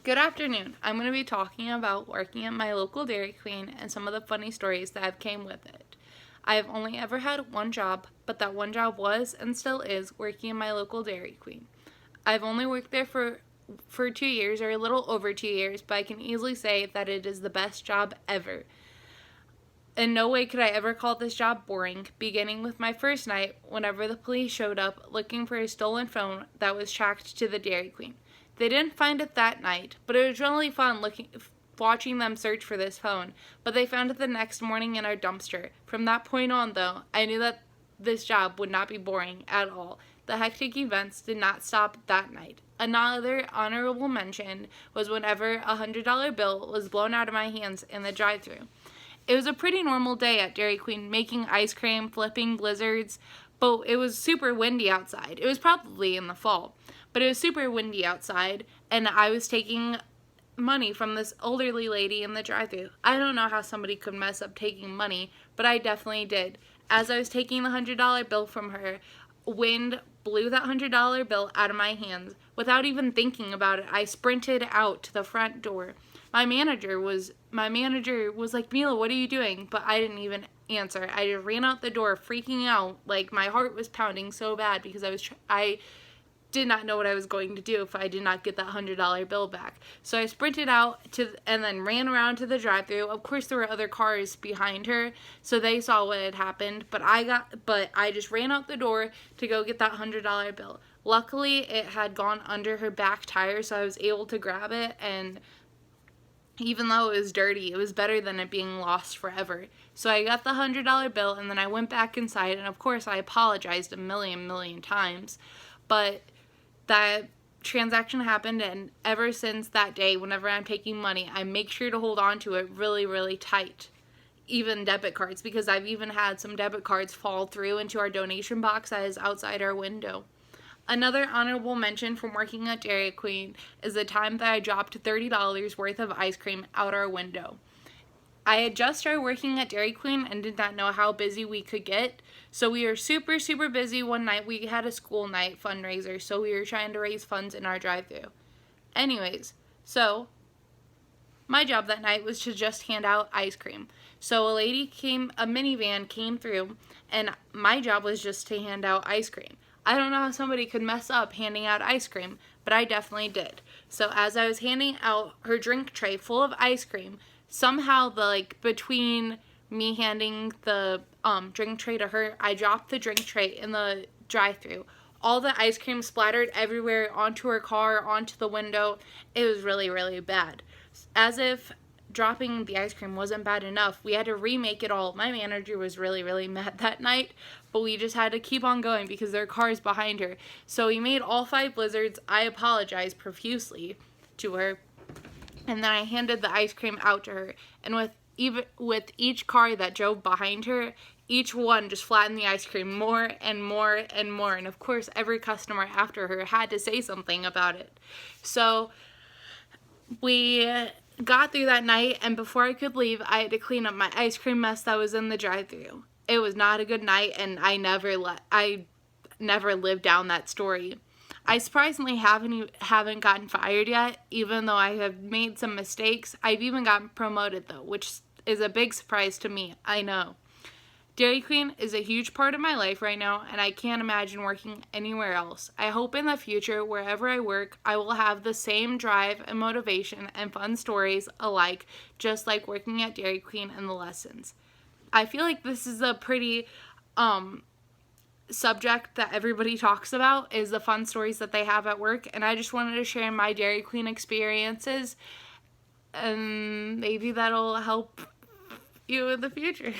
Good afternoon. I'm going to be talking about working at my local Dairy Queen and some of the funny stories that have came with it. I have only ever had one job, but that one job was and still is working in my local Dairy Queen. I've only worked there for 2 years or a little over 2 years, but I can easily say that it is the best job ever. In no way could I ever call this job boring, beginning with my first night whenever the police showed up looking for a stolen phone that was tracked to the Dairy Queen. They didn't find it that night, but it was really fun watching them search for this phone, but they found it the next morning in our dumpster. From that point on, though, I knew that this job would not be boring at all. The hectic events did not stop that night. Another honorable mention was whenever a $100 bill was blown out of my hands in the drive-thru. It was a pretty normal day at Dairy Queen, making ice cream, flipping blizzards, but it was super windy outside. It was probably in the fall, but it was super windy outside, and I was taking money from this elderly lady in the drive-thru. I don't know how somebody could mess up taking money, but I definitely did. As I was taking the $100 bill from her, wind blew that $100 bill out of my hands. Without even thinking about it, I sprinted out to the front door. My manager was like, "Mila, what are you doing?" But I didn't even answer. I just ran out the door, freaking out. Like, my heart was pounding so bad because I did not know what I was going to do if I did not get that $100 bill back. So I sprinted out and then ran around to the drive-thru. Of course, there were other cars behind her, so they saw what had happened. But I just ran out the door to go get that $100 bill. Luckily, it had gone under her back tire, so I was able to grab it, and even though it was dirty, it was better than it being lost forever. So I got the $100 bill, and then I went back inside, and of course I apologized a million times. But that transaction happened, and ever since that day, whenever I'm taking money, I make sure to hold on to it really tight. Even debit cards, because I've even had some debit cards fall through into our donation box that is outside our window. Another honorable mention from working at Dairy Queen is the time that I dropped $30 worth of ice cream out our window. I had just started working at Dairy Queen and did not know how busy we could get, so we were super busy one night. We had a school night fundraiser, so we were trying to raise funds in our drive-thru. Anyways, so my job that night was to just hand out ice cream. So a minivan came through, and my job was just to hand out ice cream. I don't know how somebody could mess up handing out ice cream, but I definitely did. So as I was handing out her drink tray full of ice cream, somehow between me handing the drink tray to her, I dropped the drink tray in the drive-thru. All the ice cream splattered everywhere onto her car, onto the window. It was really bad. As if dropping the ice cream wasn't bad enough, we had to remake it all. My manager was really mad that night, but we just had to keep on going because there are cars behind her. So we made all 5 blizzards. I apologized profusely to her, and then I handed the ice cream out to her. And with each car that drove behind her, each one just flattened the ice cream more and more. And of course, every customer after her had to say something about it. So we got through that night, and before I could leave, I had to clean up my ice cream mess that was in the drive-thru. It was not a good night, and I never lived down that story. I surprisingly haven't gotten fired yet, even though I have made some mistakes. I've even gotten promoted, though, which is a big surprise to me, I know. Dairy Queen is a huge part of my life right now, and I can't imagine working anywhere else. I hope in the future, wherever I work, I will have the same drive and motivation and fun stories alike, just like working at Dairy Queen and the lessons. I feel like this is a pretty subject that everybody talks about, is the fun stories that they have at work, and I just wanted to share my Dairy Queen experiences, and maybe that'll help you in the future.